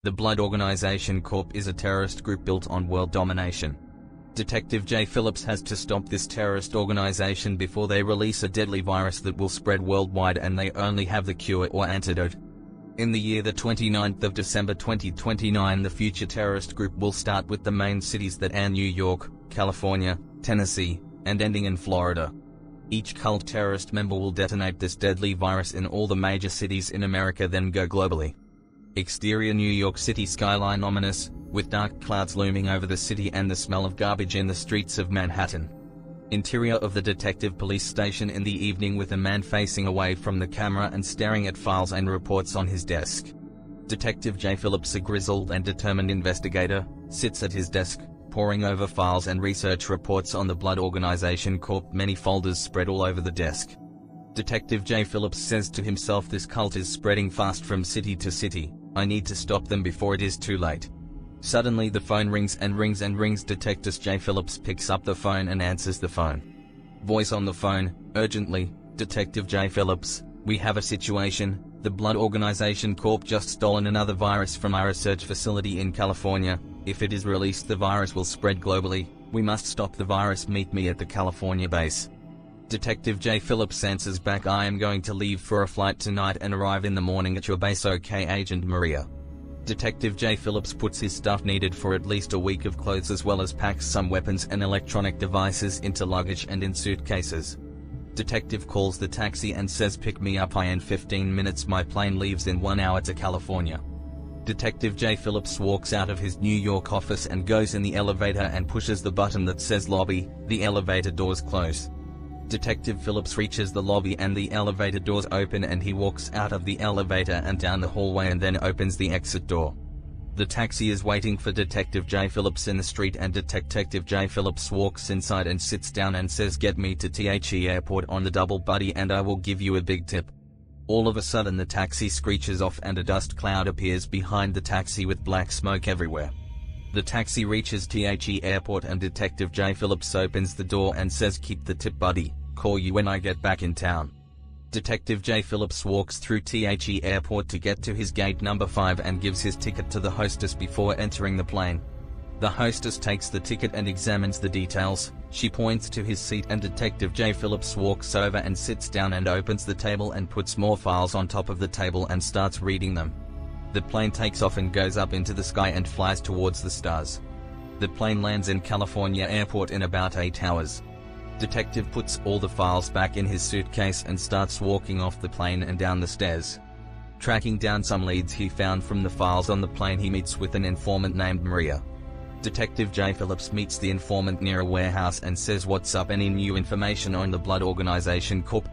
The Blood Organization Corp is a terrorist group built on world domination. Detective J. Phillips has to stop this terrorist organization before they release a deadly virus that will spread worldwide, and they only have the cure or antidote. In the year the 29th of December 2029, the future terrorist group will start with the main cities that are New York, California, Tennessee, and ending in Florida. Each cult terrorist member will detonate this deadly virus in all the major cities in America, then go globally. Exterior: New York City skyline ominous, with dark clouds looming over the city and the smell of garbage in the streets of Manhattan. Interior of the detective police station in the evening, with a man facing away from the camera and staring at files and reports on his desk. Detective J. Phillips, a grizzled and determined investigator, sits at his desk, poring over files and research reports on the Blood Organization Corp. Many folders spread all over the desk. Detective J. Phillips says to himself, this cult is spreading fast from city to city. I need to stop them before it is too late. Suddenly the phone rings and rings and rings. Detective J. Phillips picks up the phone and answers the phone. Voice on the phone: urgently, Detective J. Phillips, we have a situation. The Blood Organization Corp just stolen another virus from our research facility in California. If it is released, the virus will spread globally. We must stop the virus. Meet me at the California base. Detective J. Phillips answers back, I am going to leave for a flight tonight and arrive in the morning at your base. Okay, Agent Maria. Detective J. Phillips puts his stuff needed for at least a week of clothes, as well as packs some weapons and electronic devices into luggage and in suitcases. Detective calls the taxi and says, pick me up in 15 minutes. My plane leaves in 1 hour to California. Detective J. Phillips walks out of his New York office and goes in the elevator and pushes the button that says lobby. The elevator doors close. Detective Phillips reaches the lobby and the elevator doors open, and he walks out of the elevator and down the hallway and then opens the exit door. The taxi is waiting for Detective J. Phillips in the street, and Detective J. Phillips walks inside and sits down and says, get me to THE airport on the double, buddy, and I will give you a big tip. All of a sudden the taxi screeches off and a dust cloud appears behind the taxi with black smoke everywhere. The taxi reaches THE airport and Detective J. Phillips opens the door and says, keep the tip, buddy. Call you when I get back in town. Detective J. Phillips walks through THE airport to get to his gate number 5 and gives his ticket to the hostess before entering the plane. The hostess takes the ticket and examines the details. She points to his seat and Detective J. Phillips walks over and sits down and opens the table and puts more files on top of the table and starts reading them. The plane takes off and goes up into the sky and flies towards the stars. The plane lands in California airport in about 8 hours. Detective puts all the files back in his suitcase and starts walking off the plane and down the stairs. Tracking down some leads he found from the files on the plane, he meets with an informant named Maria. Detective J. Phillips meets the informant near a warehouse and says, what's up, any new information on the Blood Organization Corp?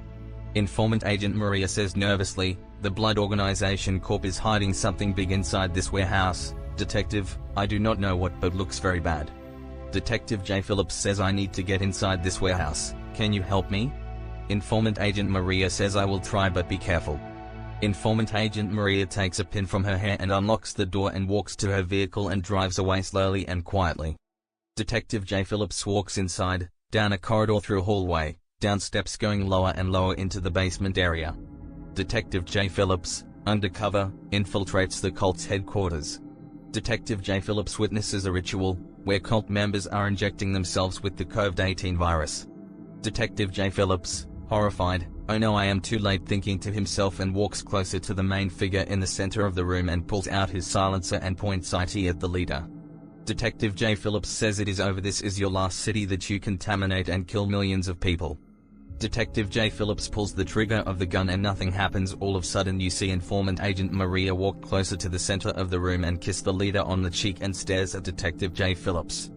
Informant Agent Maria says nervously, the Blood Organization Corp is hiding something big inside this warehouse. Detective, I do not know what, but looks very bad. Detective J. Phillips says, I need to get inside this warehouse. Can you help me? Informant Agent Maria says, I will try, but be careful. Informant Agent Maria takes a pin from her hair and unlocks the door and walks to her vehicle and drives away slowly and quietly. Detective J. Phillips walks inside, down a corridor, through a hallway, down steps going lower and lower into the basement area. Detective J. Phillips, undercover, infiltrates the cult's headquarters. Detective J. Phillips witnesses a ritual, where cult members are injecting themselves with the COVID-19 virus. Detective J. Phillips, horrified, oh no, I am too late, thinking to himself, and walks closer to the main figure in the center of the room and pulls out his silencer and points it at the leader. Detective J. Phillips says, it is over, this is your last city that you contaminate and kill millions of people. Detective J. Phillips pulls the trigger of the gun and nothing happens. All of a sudden you see Informant Agent Maria walk closer to the center of the room and kiss the leader on the cheek and stares at Detective J. Phillips.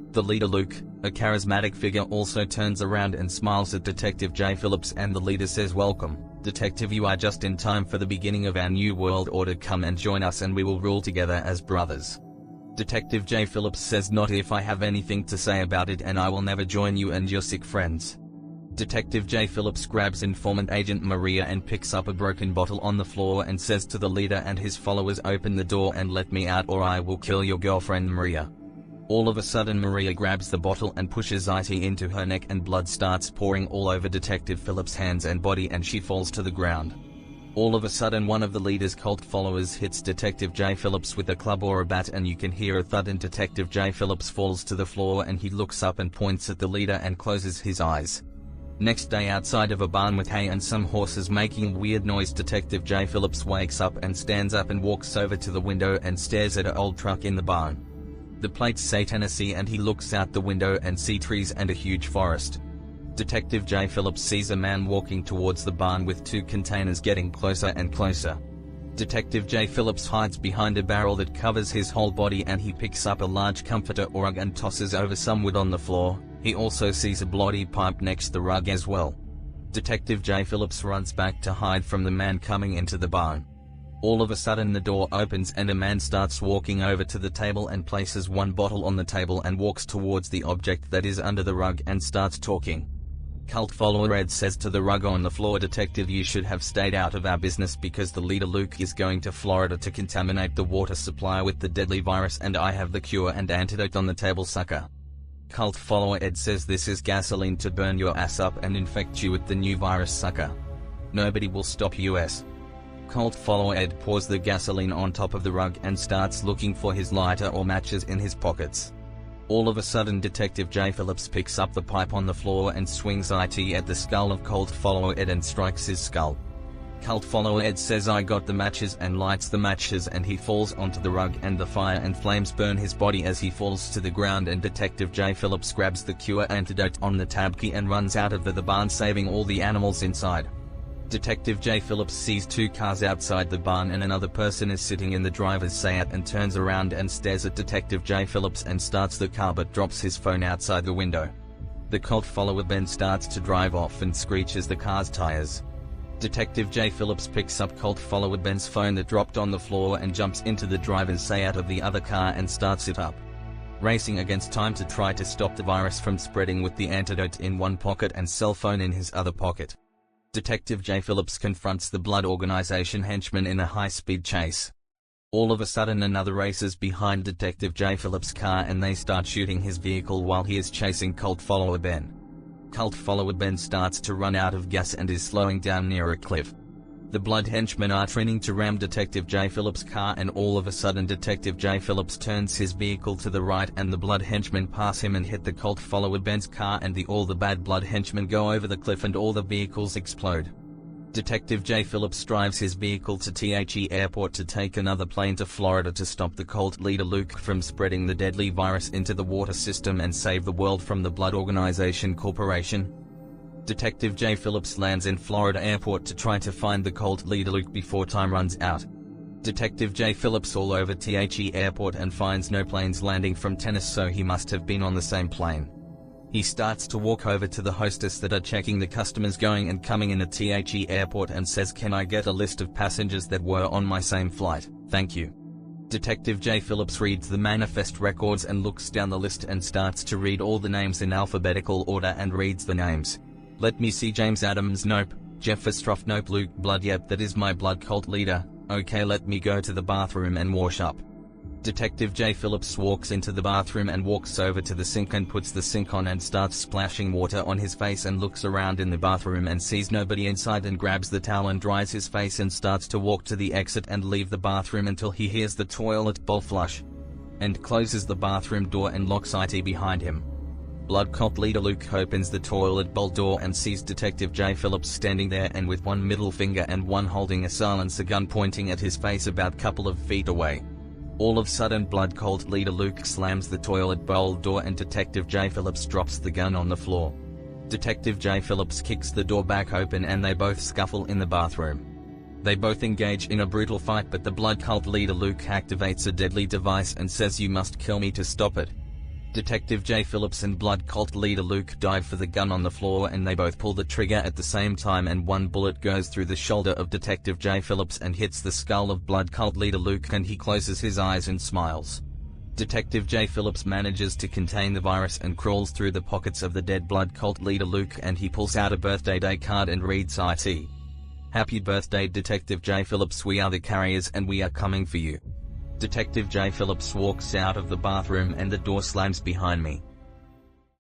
The leader, Luke, a charismatic figure, also turns around and smiles at Detective J. Phillips, and the leader says, welcome, Detective, you are just in time for the beginning of our new world order. Come and join us and we will rule together as brothers. Detective J. Phillips says, not if I have anything to say about it, and I will never join you and your sick friends. Detective J. Phillips grabs Informant Agent Maria and picks up a broken bottle on the floor and says to the leader and his followers, open the door and let me out or I will kill your girlfriend Maria. All of a sudden Maria grabs the bottle and pushes it into her neck, and blood starts pouring all over Detective Phillips' hands and body and she falls to the ground. All of a sudden one of the leader's cult followers hits Detective J. Phillips with a club or a bat, and you can hear a thud, and Detective J. Phillips falls to the floor, and he looks up and points at the leader and closes his eyes. Next day, outside of a barn with hay and some horses making weird noise, Detective J. Phillips wakes up and stands up and walks over to the window and stares at an old truck in the barn. The plates say Tennessee, and he looks out the window and sees trees and a huge forest. Detective J. Phillips sees a man walking towards the barn with two containers getting closer and closer. Detective J. Phillips hides behind a barrel that covers his whole body, and he picks up a large comforter or rug and tosses over some wood on the floor. He also sees a bloody pipe next to the rug as well. Detective J. Phillips runs back to hide from the man coming into the barn. All of a sudden the door opens and a man starts walking over to the table and places one bottle on the table and walks towards the object that is under the rug and starts talking. Cult follower Ed says to the rug on the floor, "Detective, you should have stayed out of our business because the leader Luke is going to Florida to contaminate the water supply with the deadly virus, and I have the cure and antidote on the table, sucker." Cult follower Ed says, "This is gasoline to burn your ass up and infect you with the new virus, sucker. Nobody will stop us." Cult follower Ed pours the gasoline on top of the rug and starts looking for his lighter or matches in his pockets. All of a sudden Detective J. Phillips picks up the pipe on the floor and swings it at the skull of cult follower Ed and strikes his skull. Cult follower Ed says, "I got the matches," and lights the matches, and he falls onto the rug, and the fire and flames burn his body as he falls to the ground, and Detective J. Phillips grabs the cure antidote on the tab key and runs out of the barn, saving all the animals inside. Detective J. Phillips sees two cars outside the barn and another person is sitting in the driver's seat, and turns around and stares at Detective J. Phillips and starts the car but drops his phone outside the window. The cult follower Ben starts to drive off and screeches the car's tires. Detective J. Phillips picks up cult follower Ben's phone that dropped on the floor and jumps into the driver's seat of the other car and starts it up, racing against time to try to stop the virus from spreading with the antidote in one pocket and cell phone in his other pocket. Detective J. Phillips confronts the Blood Organization henchman in a high-speed chase. All of a sudden another races behind Detective J. Phillips' car and they start shooting his vehicle while he is chasing cult follower Ben. Cult follower Ben starts to run out of gas and is slowing down near a cliff. The Blood henchmen are training to ram Detective J. Phillips' car, and all of a sudden Detective J. Phillips turns his vehicle to the right and the Blood henchmen pass him and hit the cult follower Ben's car, and all the bad Blood henchmen go over the cliff and all the vehicles explode. Detective J. Phillips drives his vehicle to The airport to take another plane to Florida to stop the cult leader Luke from spreading the deadly virus into the water system and save the world from the Blood Organization Corporation. Detective J. Phillips lands in Florida airport to try to find the cult leader Luke before time runs out. Detective J. Phillips all over The airport and finds no planes landing from Tennessee, so he must have been on the same plane. He starts to walk over to the hostess that are checking the customers going and coming in at The airport and says, "Can I get a list of passengers that were on my same flight, thank you." Detective J. Phillips reads the manifest records and looks down the list and starts to read all the names in alphabetical order and reads the names. "Let me see, James Adams, nope. Jeff Estroff, nope. Luke Blood, yep, that is my Blood cult leader. Okay, let me go to the bathroom and wash up." Detective J. Phillips walks into the bathroom and walks over to the sink and puts the sink on and starts splashing water on his face and looks around in the bathroom and sees nobody inside and grabs the towel and dries his face and starts to walk to the exit and leave the bathroom until he hears the toilet bowl flush, and closes the bathroom door and locks it behind him. Blood cult leader Luke opens the toilet bowl door and sees Detective J. Phillips standing there and with one middle finger and one holding a silencer gun pointing at his face about couple of feet away. All of a sudden Blood cult leader Luke slams the toilet bowl door and Detective J. Phillips drops the gun on the floor. Detective J. Phillips kicks the door back open and they both scuffle in the bathroom. They both engage in a brutal fight, but the Blood cult leader Luke activates a deadly device and says, "You must kill me to stop it." Detective J. Phillips and Blood cult leader Luke dive for the gun on the floor and they both pull the trigger at the same time, and one bullet goes through the shoulder of Detective J. Phillips and hits the skull of Blood cult leader Luke, and he closes his eyes and smiles. Detective J. Phillips manages to contain the virus and crawls through the pockets of the dead Blood cult leader Luke, and he pulls out a birthday day card and reads it. "Happy birthday, Detective J. Phillips, we are the carriers and we are coming for you." Detective J. Phillips walks out of the bathroom and the door slams behind me.